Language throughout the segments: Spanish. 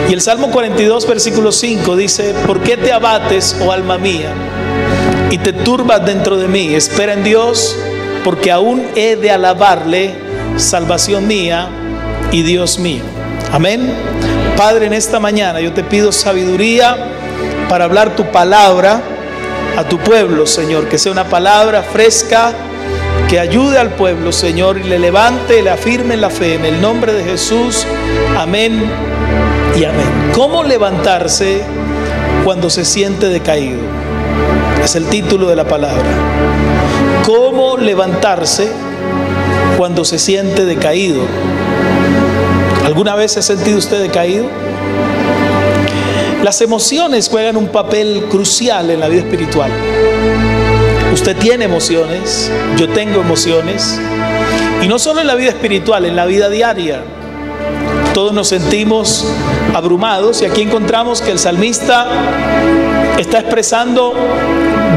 Y el Salmo 42, versículo 5 dice: ¿por qué te abates, oh alma mía, y te turbas dentro de mí? Espera en Dios, porque aún he de alabarle, salvación mía y Dios mío. Amén. Padre, en esta mañana yo te pido sabiduría para hablar tu palabra a tu pueblo, Señor. Que sea una palabra fresca, que ayude al pueblo, Señor, y le levante, le afirme en la fe. En el nombre de Jesús, amén y amén. ¿Cómo levantarse cuando se siente decaído? Es el título de la palabra. ¿Cómo levantarse cuando se siente decaído? ¿Alguna vez se ha sentido usted decaído? Las emociones juegan un papel crucial en la vida espiritual. Usted tiene emociones, yo tengo emociones, y no solo en la vida espiritual, en la vida diaria. Todos nos sentimos abrumados, y aquí encontramos que el salmista está expresando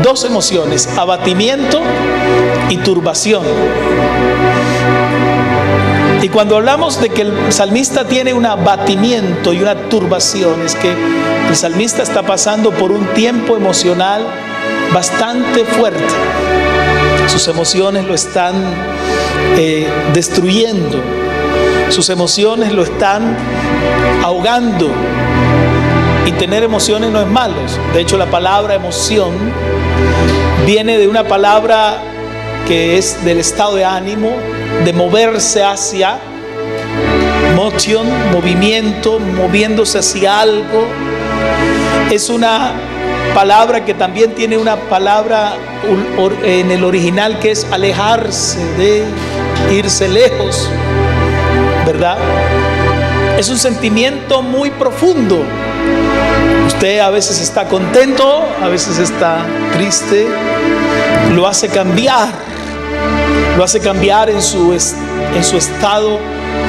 dos emociones: abatimiento y turbación. Y cuando hablamos de que el salmista tiene un abatimiento y una turbación, es que el salmista está pasando por un tiempo emocional bastante fuerte. Sus emociones lo están destruyendo. Sus emociones lo están ahogando. Y tener emociones no es malo. De hecho, la palabra emoción viene de una palabra que es del estado de ánimo, de moverse hacia, motion, movimiento, moviéndose hacia algo. Es una palabra que también tiene una palabra en el original que es alejarse, de irse lejos, ¿verdad? Es un sentimiento muy profundo. Usted a veces está contento, a veces está triste. Lo hace cambiar en su estado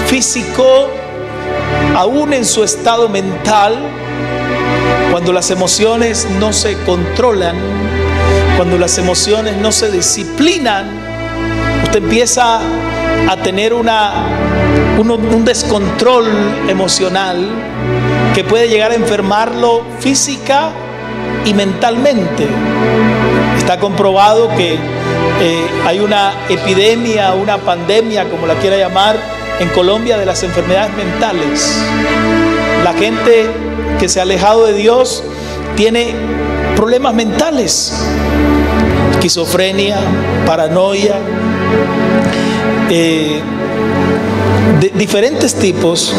físico, aún en su estado mental. Cuando las emociones no se controlan, cuando las emociones no se disciplinan, usted empieza a tener un descontrol emocional que puede llegar a enfermarlo física y mentalmente. Está comprobado que hay una epidemia, una pandemia, como la quiera llamar, en Colombia, de las enfermedades mentales. La gente que se ha alejado de Dios tiene problemas mentales: esquizofrenia, paranoia, de diferentes tipos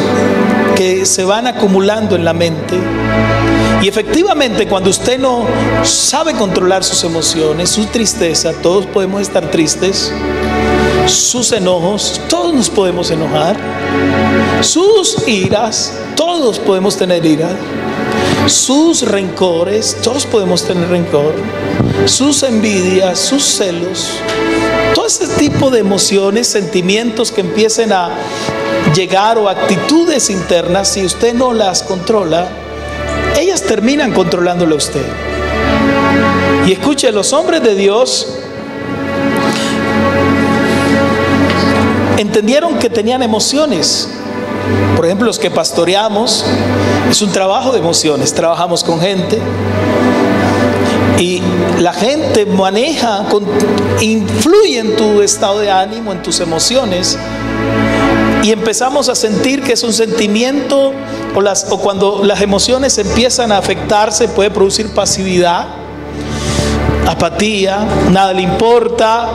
que se van acumulando en la mente. Y efectivamente, cuando usted no sabe controlar sus emociones, su tristeza, todos podemos estar tristes, sus enojos, todos nos podemos enojar, sus iras, todos podemos tener ira, sus rencores, todos podemos tener rencor, sus envidias, sus celos, todo ese tipo de emociones, sentimientos que empiecen a llegar, o actitudes internas, si usted no las controla, ellas terminan controlándole a usted. Y escuche, los hombres de Dios entendieron que tenían emociones. Por ejemplo, los que pastoreamos, es un trabajo de emociones. Trabajamos con gente y la gente influye en tu estado de ánimo, en tus emociones. Y empezamos a sentir que es un sentimiento, o cuando las emociones empiezan a afectarse, puede producir pasividad, apatía, nada le importa,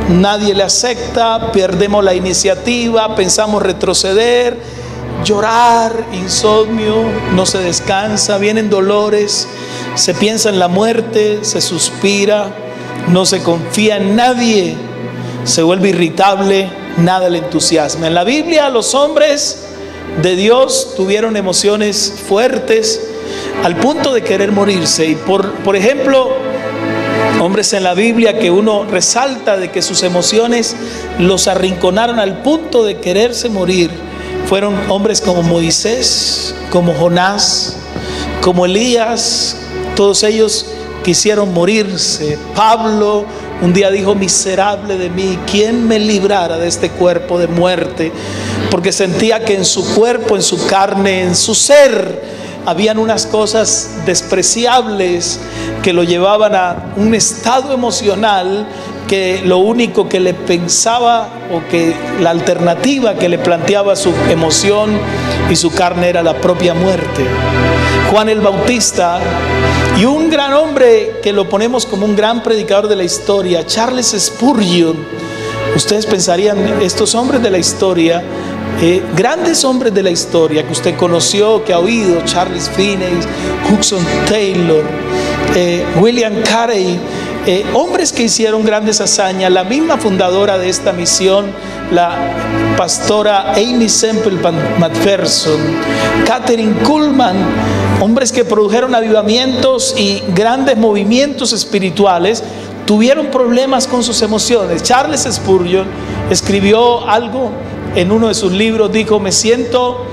nadie le acepta, perdemos la iniciativa, pensamos retroceder, llorar, insomnio, no se descansa, vienen dolores, se piensa en la muerte, se suspira, no se confía en nadie, se vuelve irritable, nada le entusiasma. En la Biblia los hombres de Dios tuvieron emociones fuertes al punto de querer morirse. Y por ejemplo, hombres en la Biblia que uno resalta de que sus emociones los arrinconaron al punto de quererse morir, fueron hombres como Moisés, como Jonás, como Elías. Todos ellos quisieron morirse. Pablo un día dijo: miserable de mí, ¿quién me librara de este cuerpo de muerte? Porque sentía que en su cuerpo, en su carne, en su ser, habían unas cosas despreciables que lo llevaban a un estado emocional que lo único que le pensaba, o que la alternativa que le planteaba su emoción y su carne, era la propia muerte. Juan el Bautista, y un gran hombre que lo ponemos como un gran predicador de la historia, Charles Spurgeon. Ustedes pensarían, estos hombres de la historia, grandes hombres de la historia que usted conoció, que ha oído, Charles Finney, Hudson Taylor, William Carey, hombres que hicieron grandes hazañas. La misma fundadora de esta misión, la pastora Amy Semple McPherson, Catherine Kuhlman, hombres que produjeron avivamientos y grandes movimientos espirituales, tuvieron problemas con sus emociones. Charles Spurgeon escribió algo en uno de sus libros, dijo: me siento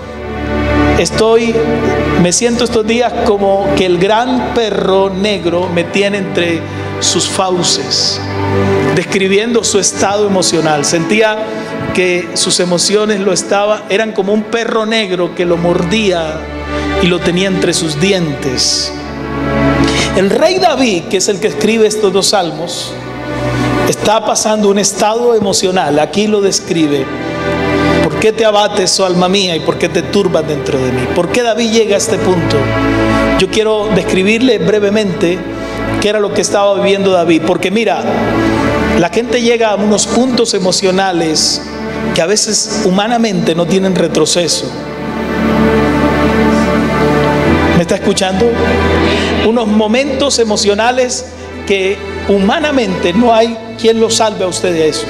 estos días como que el gran perro negro me tiene entre sus fauces, describiendo su estado emocional. Sentía que sus emociones eran como un perro negro que lo mordía y lo tenía entre sus dientes. El rey David, que es el que escribe estos dos salmos, está pasando un estado emocional. Aquí lo describe: ¿por qué te abates, oh alma mía, y por qué te turbas dentro de mí? ¿Por qué David llega a este punto? Yo quiero describirle brevemente qué era lo que estaba viviendo David, porque mira, la gente llega a unos puntos emocionales que a veces humanamente no tienen retroceso. ¿Me está escuchando? Unos momentos emocionales que humanamente no hay quien lo salve a usted de eso,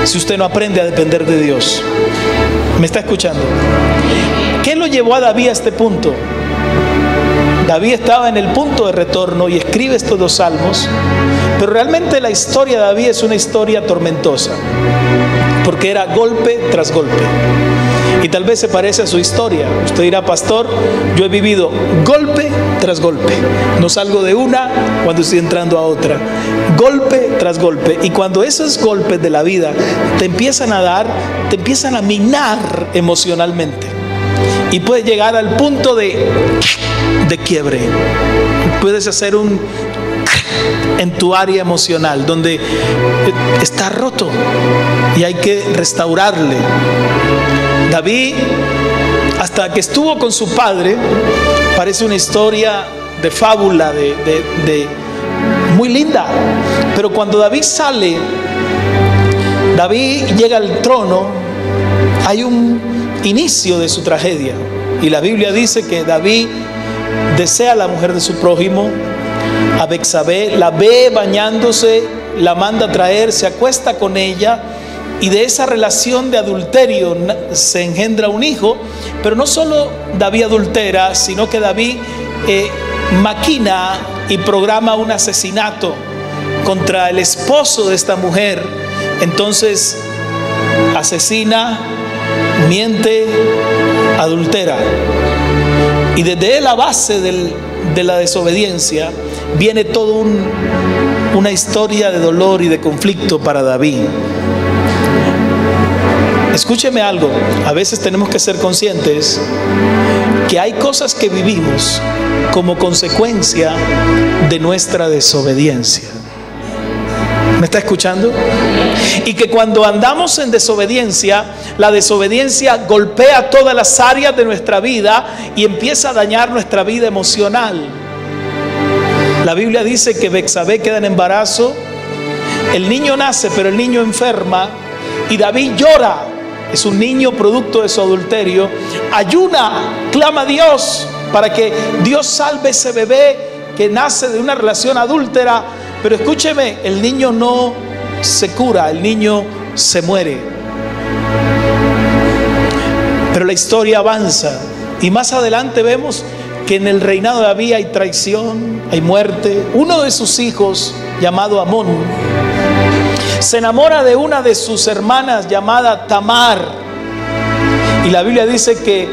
si usted no aprende a depender de Dios. ¿Me está escuchando? ¿Qué lo llevó a David a este punto? David estaba en el punto de retorno y escribe estos dos salmos, pero realmente la historia de David es una historia tormentosa, porque era golpe tras golpe. Y tal vez se parece a su historia. Usted dirá: pastor, yo he vivido golpe tras golpe. No salgo de una cuando estoy entrando a otra. Golpe tras golpe. Y cuando esos golpes de la vida te empiezan a dar, te empiezan a minar emocionalmente. Y puedes llegar al punto de quiebre. Puedes hacer en tu área emocional, donde está roto y hay que restaurarle. David, hasta que estuvo con su padre, parece una historia de fábula, muy linda. Pero cuando David sale, David llega al trono, hay un inicio de su tragedia. Y la Biblia dice que David desea a la mujer de su prójimo, a Betsabé, la ve bañándose, la manda a traer, se acuesta con ella, y de esa relación de adulterio se engendra un hijo. Pero no solo David adultera, sino que David maquina y programa un asesinato contra el esposo de esta mujer. Entonces asesina, miente, adultera. Y desde la base de la desobediencia viene toda una historia de dolor y de conflicto para David. Escúcheme algo, a veces tenemos que ser conscientes que hay cosas que vivimos como consecuencia de nuestra desobediencia. ¿Me está escuchando? Y que cuando andamos en desobediencia, la desobediencia golpea todas las áreas de nuestra vida y empieza a dañar nuestra vida emocional. La Biblia dice que Betsabé queda en embarazo, el niño nace, pero el niño enferma, y David llora. Es un niño producto de su adulterio. Ayuna, clama a Dios para que Dios salve ese bebé que nace de una relación adúltera. Pero escúcheme, el niño no se cura, el niño se muere. Pero la historia avanza y más adelante vemos que en el reinado de David hay traición, hay muerte. Uno de sus hijos, llamado Amón, se enamora de una de sus hermanas llamada Tamar. Y la Biblia dice que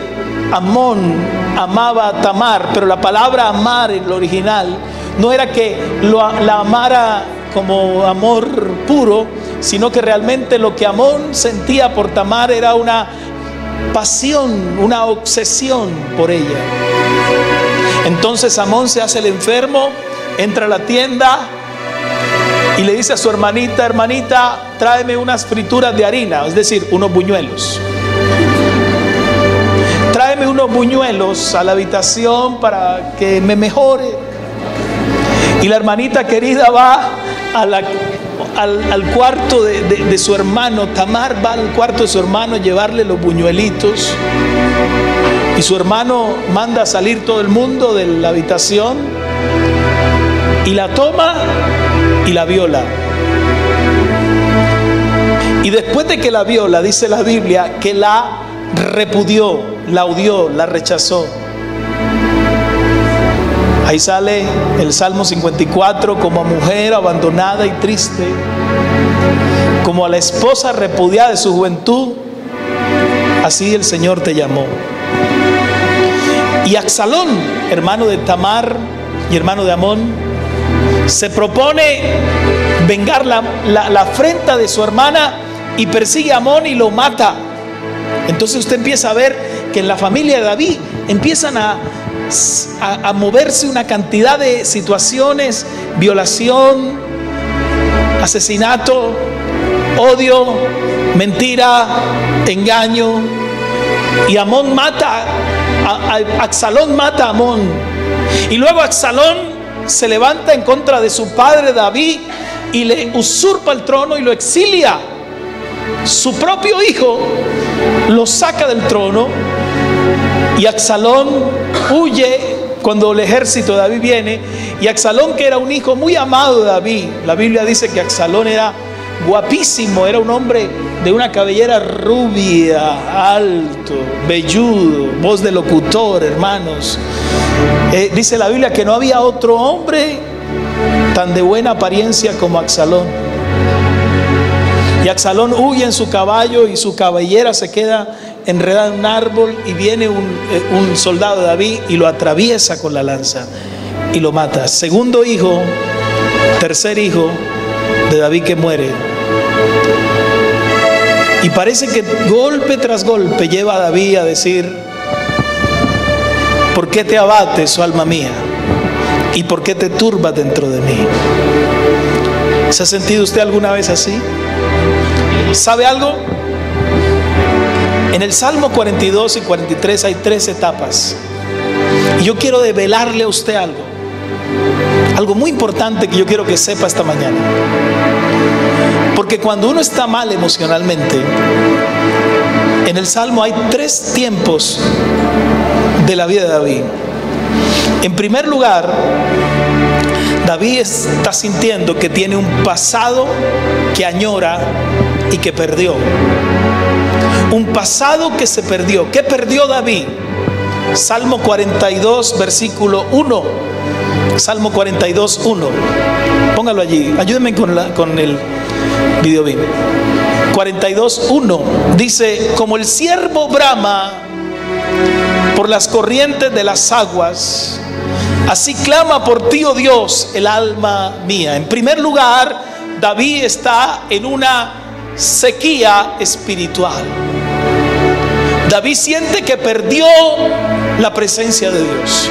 Amón amaba a Tamar, pero la palabra amar en lo original no era que la amara como amor puro, sino que realmente lo que Amón sentía por Tamar era una pasión, una obsesión por ella. Entonces Amón se hace el enfermo, entra a la tienda y le dice a su hermanita: hermanita, tráeme unas frituras de harina, es decir, unos buñuelos. Tráeme unos buñuelos a la habitación para que me mejore. Y la hermanita querida va al cuarto de su hermano. Tamar va al cuarto de su hermano a llevarle los buñuelitos. Y su hermano manda a salir todo el mundo de la habitación y la toma y la viola. Y después de que la viola, dice la Biblia que la repudió, la odió, la rechazó. Ahí sale el Salmo 54: como a mujer abandonada y triste, como a la esposa repudiada de su juventud, así el Señor te llamó. Y Absalón, hermano de Tamar y hermano de Amón, se propone vengar la afrenta de su hermana y persigue a Amón y lo mata. Entonces usted empieza a ver que en la familia de David empiezan a moverse una cantidad de situaciones: violación, asesinato, odio, mentira, engaño. Y Amón mata, Absalón mata a Amón. Y luego Absalón se levanta en contra de su padre David y le usurpa el trono y lo exilia. Su propio hijo lo saca del trono y Absalón huye cuando el ejército de David viene. Y Absalón, que era un hijo muy amado de David, la Biblia dice que Absalón era guapísimo, era un hombre de una cabellera rubia, alto, velludo, voz de locutor, hermanos. Dice la Biblia que no había otro hombre tan de buena apariencia como Absalón. Y Absalón huye en su caballo y su cabellera se queda enredada en un árbol, y viene un soldado de David y lo atraviesa con la lanza y lo mata. Segundo hijo, tercer hijo de David que muere. Y parece que golpe tras golpe lleva a David a decir: ¿por qué te abates, oh alma mía? ¿Y por qué te turbas dentro de mí? ¿Se ha sentido usted alguna vez así? ¿Sabe algo? En el Salmo 42 y 43 hay 3 etapas. Y yo quiero develarle a usted algo muy importante que yo quiero que sepa esta mañana. Porque cuando uno está mal emocionalmente, en el Salmo hay 3 tiempos de la vida de David. En primer lugar, David está sintiendo que tiene un pasado que añora y que perdió. Un pasado que se perdió. ¿Qué perdió David? Salmo 42, versículo 1. Salmo 42, 1. Póngalo allí. Ayúdenme con el video bien. 42, 1. Dice: como el ciervo brama por las corrientes de las aguas, así clama por ti, oh Dios, el alma mía. En primer lugar, David está en una sequía espiritual. David siente que perdió la presencia de Dios.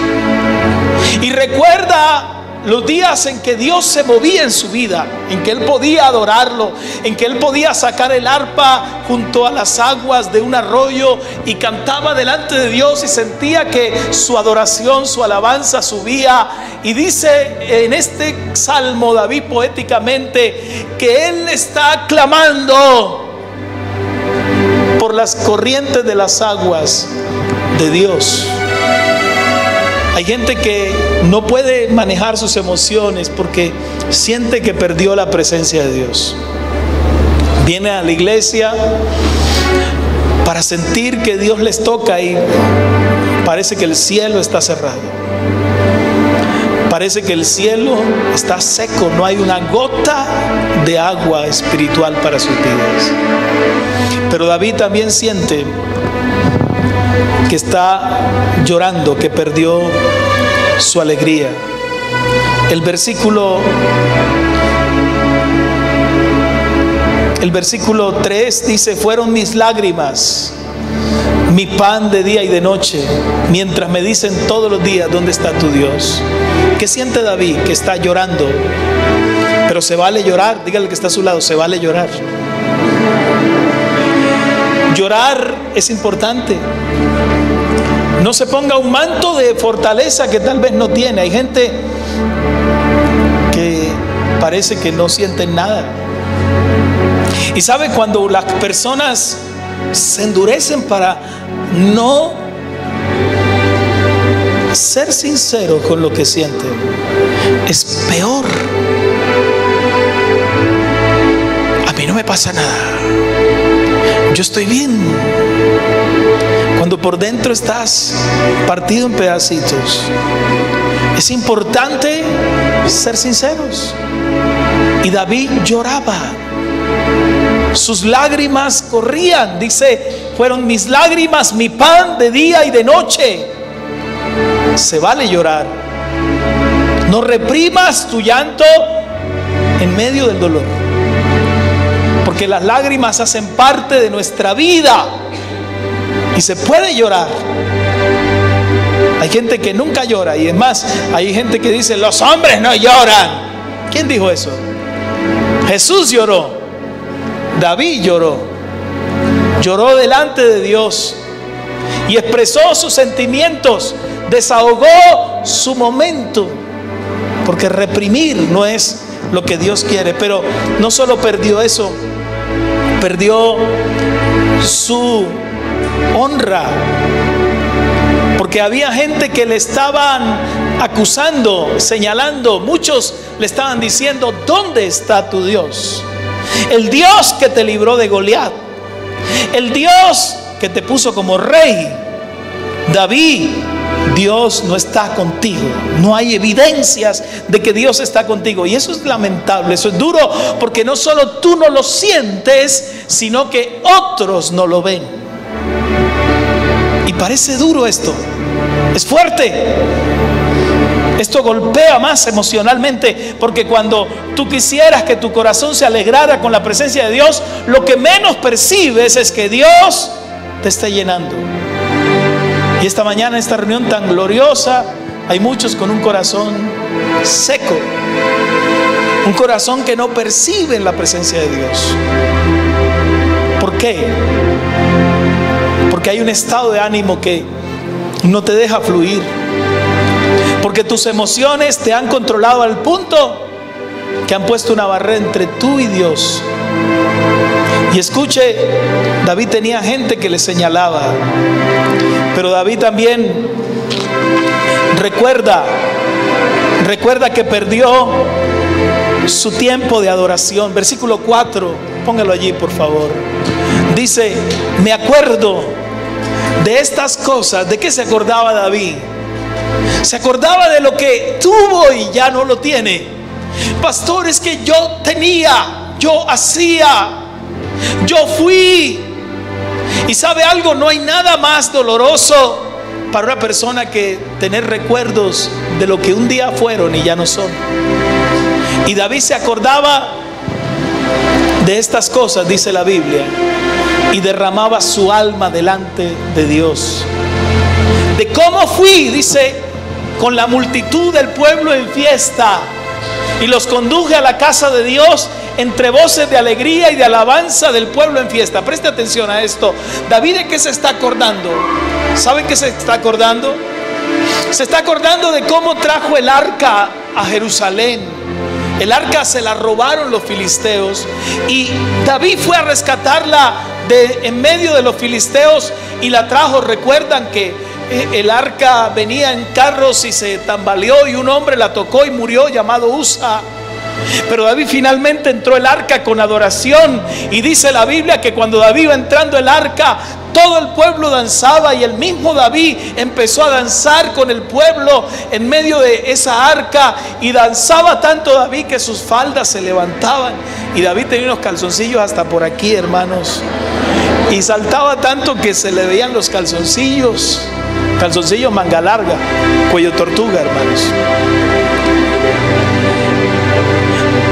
Y recuerda los días en que Dios se movía en su vida, en que él podía adorarlo, en que él podía sacar el arpa junto a las aguas de un arroyo y cantaba delante de Dios y sentía que su adoración, su alabanza subía. Y dice en este salmo David poéticamente que él está clamando por las corrientes de las aguas de Dios. Hay gente que no puede manejar sus emociones porque siente que perdió la presencia de Dios. Viene a la iglesia para sentir que Dios les toca y parece que el cielo está cerrado. Parece que el cielo está seco, no hay una gota de agua espiritual para sus vidas. Pero David también siente que está llorando, que perdió su alegría. El versículo 3 dice: fueron mis lágrimas mi pan de día y de noche, mientras me dicen todos los días, ¿dónde está tu Dios? ¿Qué siente David? Que está llorando. Pero se vale llorar. Dígale que está a su lado, se vale llorar. Llorar es importante. No se ponga un manto de fortaleza que tal vez no tiene. Hay gente que parece que no sienten nada. Y sabe, cuando las personas se endurecen para no ser sinceros con lo que sienten, es peor. A mí no me pasa nada, yo estoy bien, cuando por dentro estás partido en pedacitos. Es importante ser sinceros. Y David lloraba, sus lágrimas corrían. Dice, fueron mis lágrimas mi pan de día y de noche. Se vale llorar. No reprimas tu llanto en medio del dolor, porque las lágrimas hacen parte de nuestra vida y se puede llorar. Hay gente que nunca llora, y es más, hay gente que dice, los hombres no lloran. ¿Quién dijo eso? Jesús lloró, David lloró, lloró delante de Dios y expresó sus sentimientos, desahogó su momento, porque reprimir no es lo que Dios quiere. Pero no solo perdió eso, perdió su honra, porque había gente que le estaban acusando, señalando. Muchos le estaban diciendo, ¿dónde está tu Dios? El Dios que te libró de Goliat, el Dios que te puso como rey. David, Dios no está contigo. No hay evidencias de que Dios está contigo. Y eso es lamentable, eso es duro, porque no solo tú no lo sientes, sino que otros no lo ven. Y parece duro esto, es fuerte. Esto golpea más emocionalmente, porque cuando tú quisieras que tu corazón se alegrara con la presencia de Dios, lo que menos percibes es que Dios te está llenando. Y esta mañana, en esta reunión tan gloriosa, hay muchos con un corazón seco, un corazón que no percibe la presencia de Dios. ¿Por qué? Porque hay un estado de ánimo que no te deja fluir, porque tus emociones te han controlado al punto que han puesto una barrera entre tú y Dios. Y escuche, David tenía gente que le señalaba, pero David también recuerda que perdió su tiempo de adoración. Versículo 4, póngalo allí por favor. Dice, me acuerdo de estas cosas. ¿De qué se acordaba David? Se acordaba de lo que tuvo y ya no lo tiene. Pastor, es que yo tenía, yo hacía, yo fui. Y sabe algo, no hay nada más doloroso para una persona que tener recuerdos de lo que un día fueron y ya no son. Y David se acordaba de estas cosas, dice la Biblia, y derramaba su alma delante de Dios. De cómo fui, dice, con la multitud del pueblo en fiesta, y los conduje a la casa de Dios entre voces de alegría y de alabanza del pueblo en fiesta. Preste atención a esto. David, ¿de qué se está acordando? ¿Saben qué se está acordando? Se está acordando de cómo trajo el arca a Jerusalén. El arca se la robaron los filisteos y David fue a rescatarla en medio de los filisteos y la trajo. Recuerdan que el arca venía en carros y se tambaleó y un hombre la tocó y murió, llamado Usa. Pero David finalmente entró el arca con adoración, y dice la Biblia que cuando David iba entrando el arca, todo el pueblo danzaba, y el mismo David empezó a danzar con el pueblo en medio de esa arca, y danzaba tanto David que sus faldas se levantaban, y David tenía unos calzoncillos hasta por aquí, hermanos, y saltaba tanto que se le veían los calzoncillos manga larga, cuello tortuga, hermanos.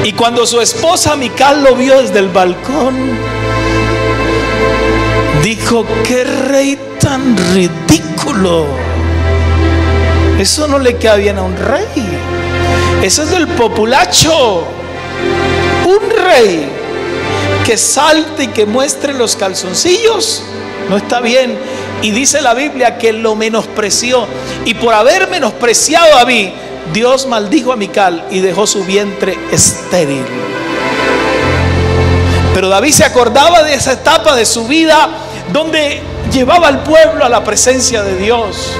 Y cuando su esposa Mical lo vio desde el balcón, dijo: qué rey tan ridículo. Eso no le queda bien a un rey. Eso es del populacho. Un rey que salte y que muestre los calzoncillos no está bien. Y dice la Biblia que lo menospreció, y por haber menospreciado a David, Dios maldijo a Mical y dejó su vientre estéril. Pero David se acordaba de esa etapa de su vida donde llevaba al pueblo a la presencia de Dios,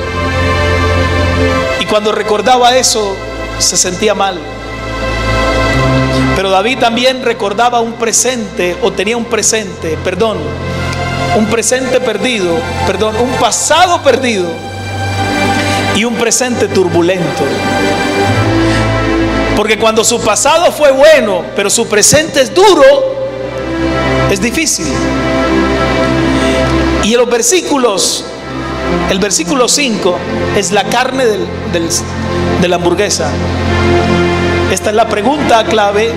y cuando recordaba eso se sentía mal. Pero David también recordaba un presente, o tenía un presente, un pasado perdido y un presente turbulento. Porque cuando su pasado fue bueno, pero su presente es duro, es difícil. Y en los versículos, el versículo 5 es la carne de la hamburguesa. Esta es la pregunta clave,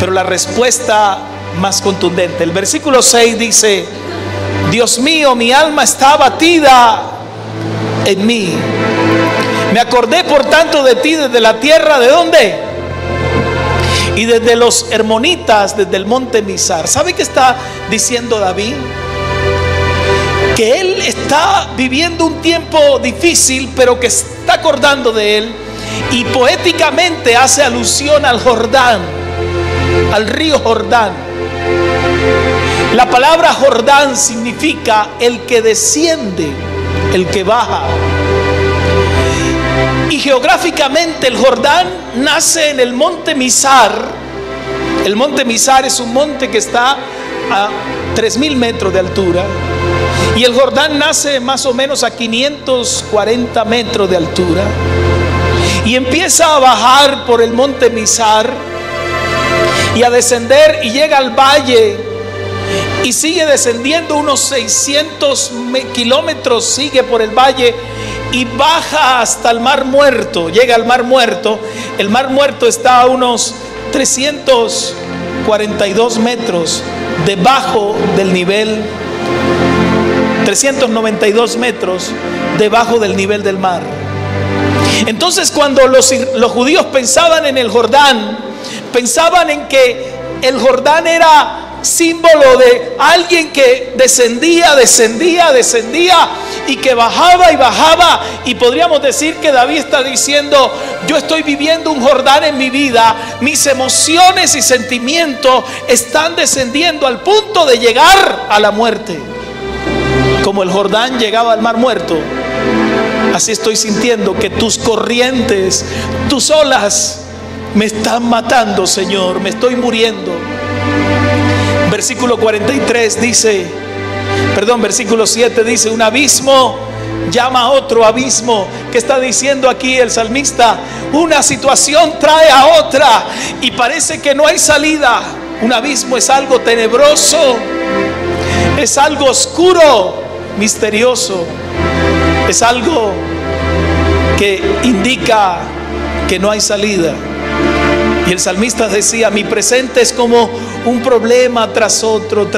pero la respuesta más contundente. El versículo 6 dice: Dios mío, mi alma está abatida en mí. Me acordé por tanto de ti desde la tierra, ¿de dónde? Y desde los hermonitas, desde el monte Mizar. ¿Sabe qué está diciendo David? Que él está viviendo un tiempo difícil, pero que está acordando de él, y poéticamente hace alusión al Jordán, al río Jordán. La palabra Jordán significa el que desciende, el que baja. Y geográficamente el Jordán nace en el monte Mizar. El monte Mizar es un monte que está a 3.000 metros de altura, y el Jordán nace más o menos a 540 metros de altura, y empieza a bajar por el monte Mizar y a descender, y llega al valle y sigue descendiendo unos 600 kilómetros, sigue por el valle y baja hasta el Mar Muerto. Llega al Mar Muerto. El Mar Muerto está a unos 342 metros debajo del nivel, 392 metros debajo del nivel del mar. Entonces, cuando los judíos pensaban en el Jordán, pensaban en que el Jordán era símbolo de alguien que descendía y que bajaba y bajaba. Y podríamos decir que David está diciendo: yo estoy viviendo un Jordán en mi vida, mis emociones y sentimientos están descendiendo al punto de llegar a la muerte. Como el Jordán llegaba al Mar Muerto, así estoy sintiendo que tus corrientes, tus olas me están matando, Señor, me estoy muriendo. Versículo 43 dice, versículo 7 dice: un abismo llama a otro abismo. ¿Qué está diciendo aquí el salmista? Una situación trae a otra y parece que no hay salida. Un abismo es algo tenebroso, es algo oscuro, misterioso, es algo que indica que no hay salida. Y el salmista decía: mi presente es como un problema tras otro,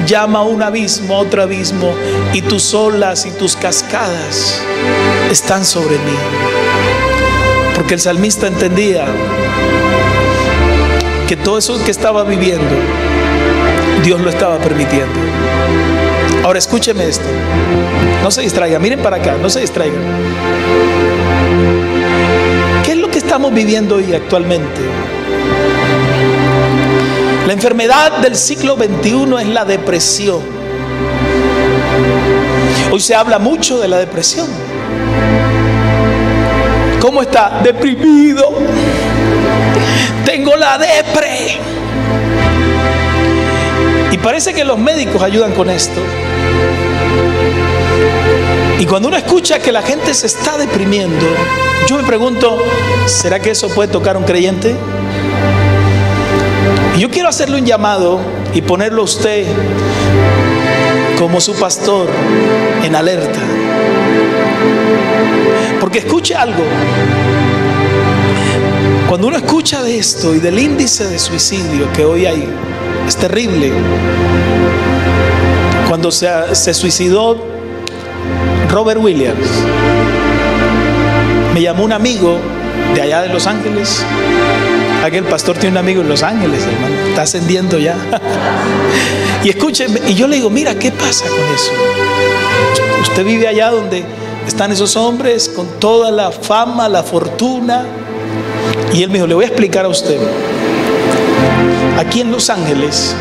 llama a un abismo, a otro abismo, y tus olas y tus cascadas están sobre mí. Porque el salmista entendía que todo eso que estaba viviendo, Dios lo estaba permitiendo. Ahora escúcheme esto, no se distraigan, miren para acá, no se distraigan. ¿Qué es lo que estamos viviendo hoy actualmente? La enfermedad del siglo XXI es la depresión. Hoy se habla mucho de la depresión. ¿Cómo está? Deprimido. Tengo la depre. Y parece que los médicos ayudan con esto. Y cuando uno escucha que la gente se está deprimiendo, yo me pregunto: ¿será que eso puede tocar a un creyente? Y yo quiero hacerle un llamado y ponerlo a usted como su pastor en alerta. Porque escuche algo. Cuando uno escucha de esto y del índice de suicidio que hoy hay, es terrible. Cuando se suicidó Robert Williams, me llamó un amigo de allá de Los Ángeles. Aquel pastor tiene un amigo en Los Ángeles, hermano, está ascendiendo ya. Y escúcheme, y yo le digo, mira, ¿qué pasa con eso? Usted vive allá donde están esos hombres con toda la fama, la fortuna. Y él me dijo, le voy a explicar a usted. Aquí en Los Ángeles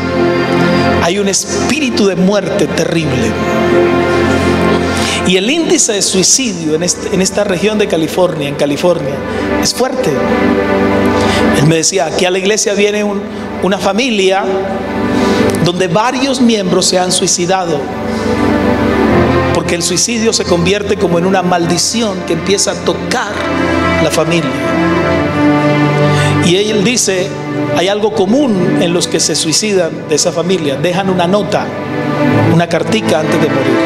hay un espíritu de muerte terrible. Y el índice de suicidio en esta región de California, en California, es fuerte. Él me decía, aquí a la iglesia viene una familia donde varios miembros se han suicidado, porque el suicidio se convierte como en una maldición que empieza a tocar la familia. Y él dice, hay algo común en los que se suicidan de esa familia: dejan una nota, una cartica antes de morir.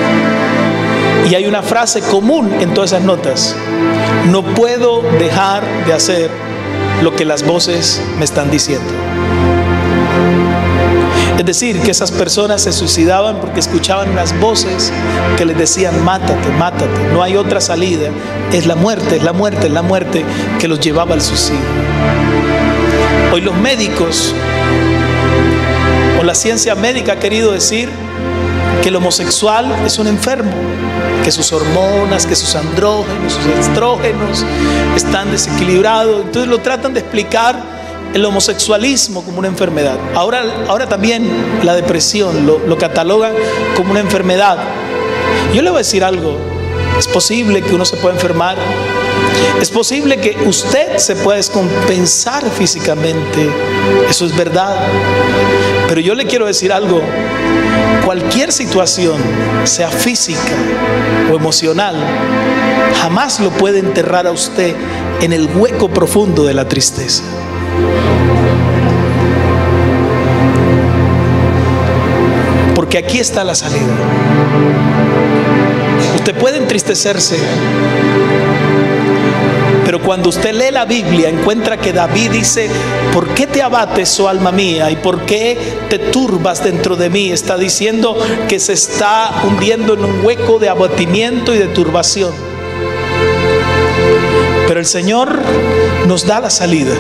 Y hay una frase común en todas esas notas: no puedo dejar de hacer lo que las voces me están diciendo. Es decir, que esas personas se suicidaban porque escuchaban unas voces que les decían, mátate, mátate, no hay otra salida, es la muerte, es la muerte, es la muerte, que los llevaba al suicidio. Hoy los médicos o la ciencia médica ha querido decir que el homosexual es un enfermo, que sus hormonas, que sus andrógenos, sus estrógenos están desequilibrados. Entonces lo tratan de explicar el homosexualismo como una enfermedad. Ahora también la depresión lo catalogan como una enfermedad. Yo le voy a decir algo: es posible que uno se pueda enfermar, es posible que usted se pueda descompensar físicamente, eso es verdad. Pero yo le quiero decir algo: cualquier situación, sea física o emocional, jamás lo puede enterrar a usted en el hueco profundo de la tristeza. Porque aquí está la salida. Usted puede entristecerse, pero cuando usted lee la Biblia encuentra que David dice, ¿por qué te abates, oh alma mía? ¿Y por qué te turbas dentro de mí? Está diciendo que se está hundiendo en un hueco de abatimiento y de turbación. Pero el Señor nos da la salida.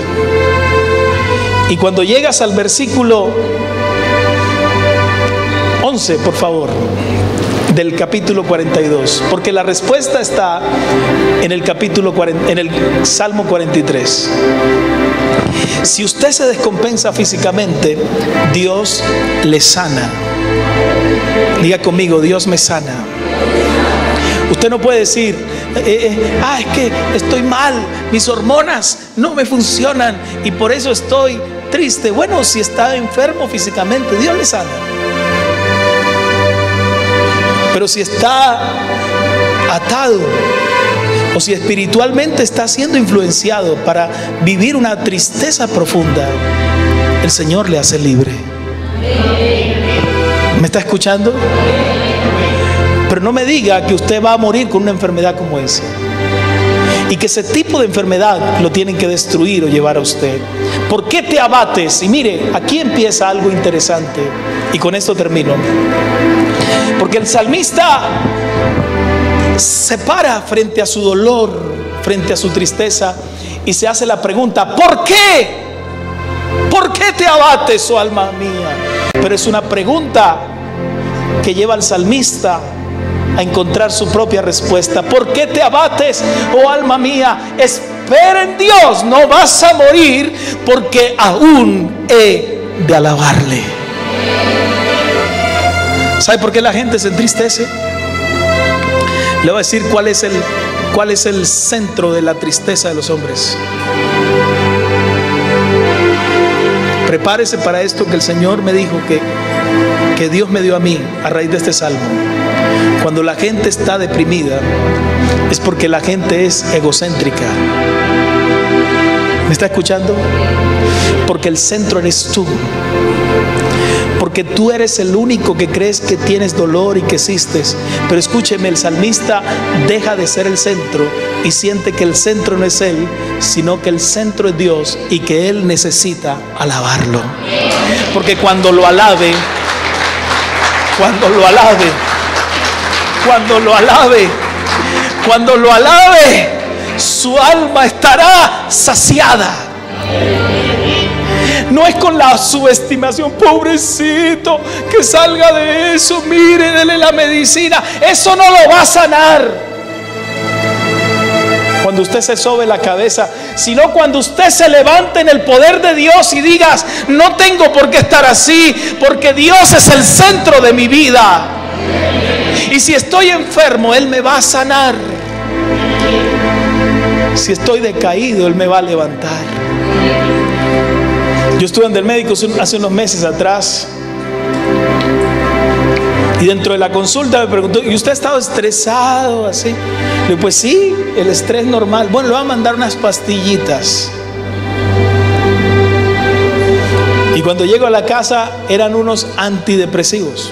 Y cuando llegas al versículo 11, por favor, del capítulo 42, porque la respuesta está en el capítulo 40, en el Salmo 43. Si usted se descompensa físicamente, Dios le sana. Diga conmigo, Dios me sana. Usted no puede decir, es que estoy mal, mis hormonas no me funcionan y por eso estoy triste. Bueno, si está enfermo físicamente, Dios le sana. Pero si está atado o si espiritualmente está siendo influenciado para vivir una tristeza profunda, el Señor le hace libre. ¿Me está escuchando? Pero no me diga que usted va a morir con una enfermedad como esa y que ese tipo de enfermedad lo tienen que destruir o llevar a usted. ¿Por qué te abates? Y mire, aquí empieza algo interesante y con esto termino. Porque el salmista se para frente a su dolor, frente a su tristeza y se hace la pregunta, ¿por qué? ¿Por qué te abates, oh alma mía? Pero es una pregunta que lleva al salmista a encontrar su propia respuesta. ¿Por qué te abates, oh alma mía? Espera en Dios, no vas a morir, porque aún he de alabarle. ¿Sabe por qué la gente se entristece? Le voy a decir cuál es el centro de la tristeza de los hombres. Prepárese para esto que el Señor me dijo que Dios me dio a mí a raíz de este salmo. Cuando la gente está deprimida es porque la gente es egocéntrica. ¿Me está escuchando? Porque el centro eres tú. Porque tú eres el único que crees que tienes dolor y que existes. Pero escúcheme, el salmista deja de ser el centro y siente que el centro no es él, sino que el centro es Dios y que él necesita alabarlo. Porque cuando lo alabe, Cuando lo alabe, cuando lo alabe, cuando lo alabe, su alma estará saciada. No es con la subestimación, pobrecito, que salga de eso, mire, dele la medicina. Eso no lo va a sanar cuando usted se sobe la cabeza, sino cuando usted se levante en el poder de Dios y digas: no tengo por qué estar así, porque Dios es el centro de mi vida. Y si estoy enfermo, Él me va a sanar. Si estoy decaído, Él me va a levantar. Yo estuve en el médico hace unos meses atrás, y dentro de la consulta me preguntó: ¿y usted ha estado estresado así? Le digo: pues sí, el estrés normal. Bueno, le voy a mandar unas pastillitas. Y cuando llego a la casa, eran unos antidepresivos.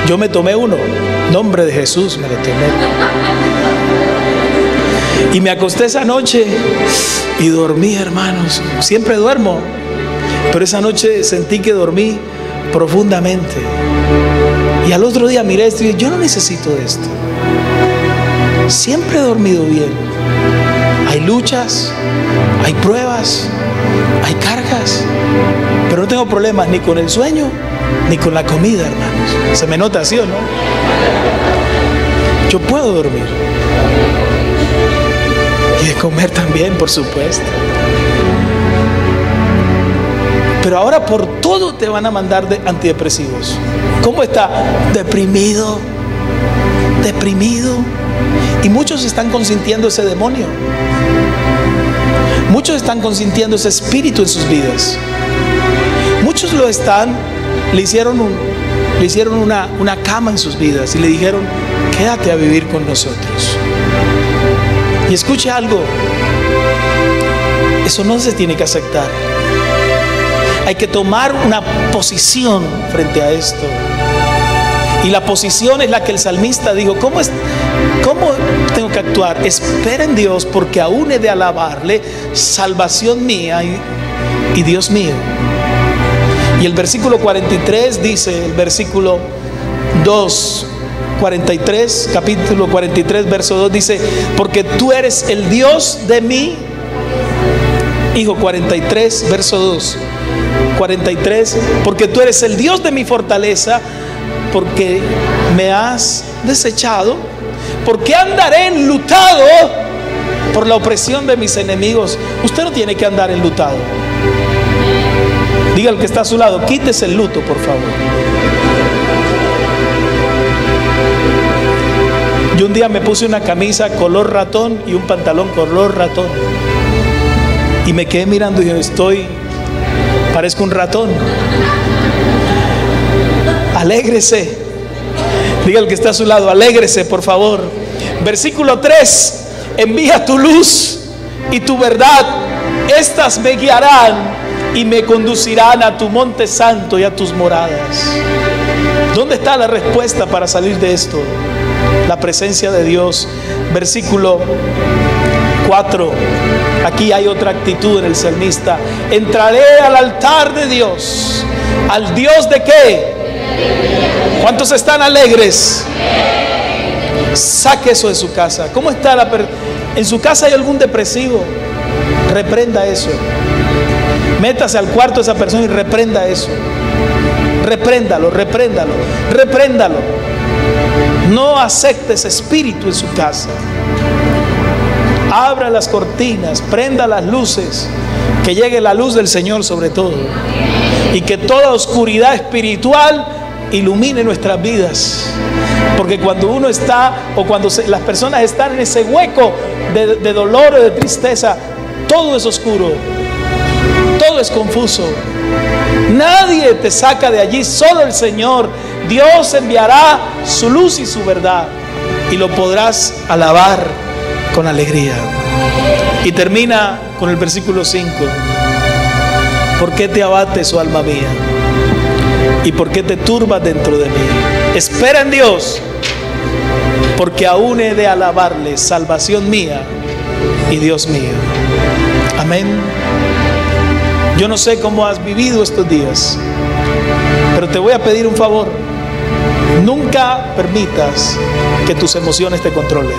Yo me tomé uno, nombre de Jesús, me lo tomé. Y me acosté esa noche y dormí, hermanos. Siempre duermo, pero esa noche sentí que dormí profundamente. Y al otro día miré esto y dije: yo no necesito esto. Siempre he dormido bien. Hay luchas, hay pruebas, hay cargas, pero no tengo problemas ni con el sueño ni con la comida, hermanos. Se me nota así, ¿o no? Yo puedo dormir. Y de comer también, por supuesto. Pero ahora por todo te van a mandar de antidepresivos. ¿Cómo está? Deprimido, deprimido. Y muchos están consintiendo ese demonio. Muchos están consintiendo ese espíritu en sus vidas. Muchos lo están, le hicieron una cama en sus vidas y le dijeron: quédate a vivir con nosotros. Y escuche algo, eso no se tiene que aceptar. Hay que tomar una posición frente a esto. Y la posición es la que el salmista dijo: ¿Cómo tengo que actuar? Espera en Dios, porque aún he de alabarle, salvación mía y Dios mío. Y el versículo 43 dice, el versículo 2, 43, capítulo 43, verso 2 dice: porque tú eres el Dios de mí. Hijo, 43, verso 2, 43, porque tú eres el Dios de mi fortaleza, porque me has desechado. ¿Por qué andaré enlutado por la opresión de mis enemigos? Usted no tiene que andar enlutado. Diga al que está a su lado: quítese el luto, por favor. Yo un día me puse una camisa color ratón y un pantalón color ratón, y me quedé mirando y dije: parezco un ratón. Alégrese. Diga al que está a su lado: alégrese, por favor. Versículo 3: envía tu luz y tu verdad, estas me guiarán y me conducirán a tu monte santo y a tus moradas. ¿Dónde está la respuesta para salir de esto? La presencia de Dios. Versículo 4. Aquí hay otra actitud en el salmista: entraré al altar de Dios. ¿Al Dios de qué? ¿Cuántos están alegres? Saque eso de su casa. ¿Cómo está en su casa? ¿Hay algún depresivo? Reprenda eso. Métase al cuarto de esa persona y reprenda eso. Repréndalo, repréndalo, repréndalo. No acepte ese espíritu en su casa. Abra las cortinas, prenda las luces, que llegue la luz del Señor sobre todo, y que toda oscuridad espiritual ilumine nuestras vidas. Porque cuando uno está, o cuando las personas están en ese hueco de dolor o de tristeza, todo es oscuro, todo es confuso. Nadie te saca de allí, solo el Señor. Dios enviará su luz y su verdad, y lo podrás alabar con alegría. Y termina con el versículo 5: ¿por qué te abates, oh alma mía? ¿Y por qué te turbas dentro de mí? Espera en Dios, porque aún he de alabarle, salvación mía y Dios mío. Amén. Yo no sé cómo has vivido estos días, Pero te voy a pedir un favor. Nunca permitas que tus emociones te controlen.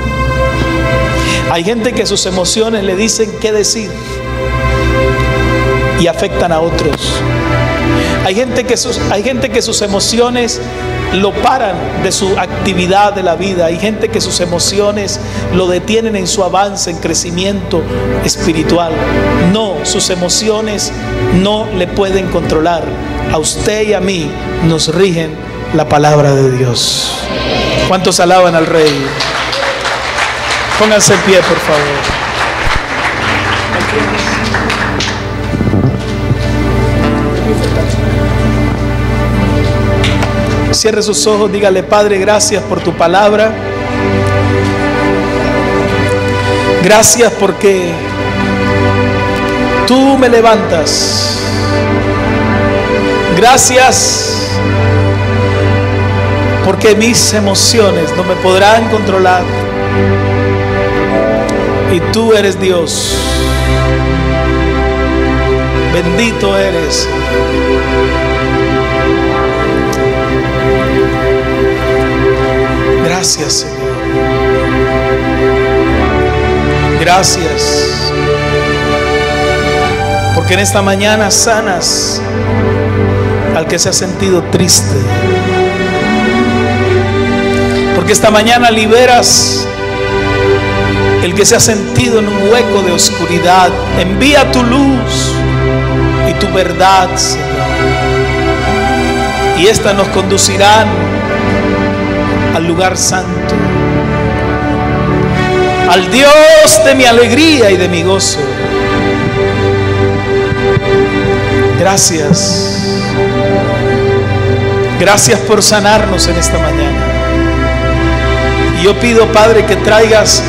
Hay gente que sus emociones le dicen qué decir y afectan a otros. Hay gente que sus emociones lo paran de su actividad de la vida. Hay gente que sus emociones lo detienen en su avance, en crecimiento espiritual. No, sus emociones no le pueden controlar. A usted y a mí nos rigen la palabra de Dios. ¿Cuántos alaban al Rey? Pónganse en pie, por favor. Cierre sus ojos, dígale: Padre, gracias por tu palabra. Gracias porque tú me levantas. Gracias porque mis emociones no me podrán controlar. Y tú eres Dios. Bendito eres. Gracias, Señor. Gracias. Porque en esta mañana sanas al que se ha sentido triste. Porque esta mañana liberas el que se ha sentido en un hueco de oscuridad. Envía tu luz y tu verdad, Señor. Y estas nos conducirán al lugar santo, al Dios de mi alegría y de mi gozo. Gracias. Gracias por sanarnos en esta mañana. Y yo pido, Padre, que traigas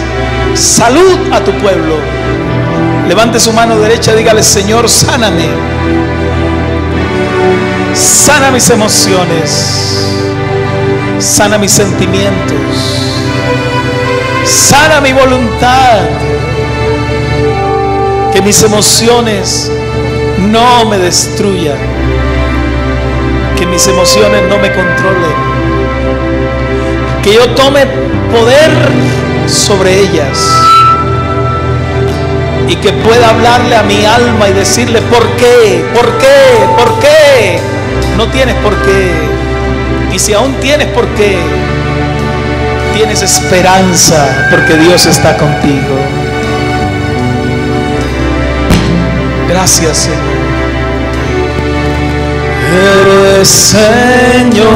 salud a tu pueblo. Levante su mano derecha, dígale: Señor, sáname. Sana mis emociones. Sana mis sentimientos. Sana mi voluntad. Que mis emociones no me destruyan. Que mis emociones no me controlen. Que yo tome poder sobre ellas. Y que pueda hablarle a mi alma y decirle: ¿por qué? ¿Por qué? ¿Por qué? No tienes por qué. Y si aún tienes por qué, tienes esperanza, porque Dios está contigo. Gracias, Señor. Eres Señor.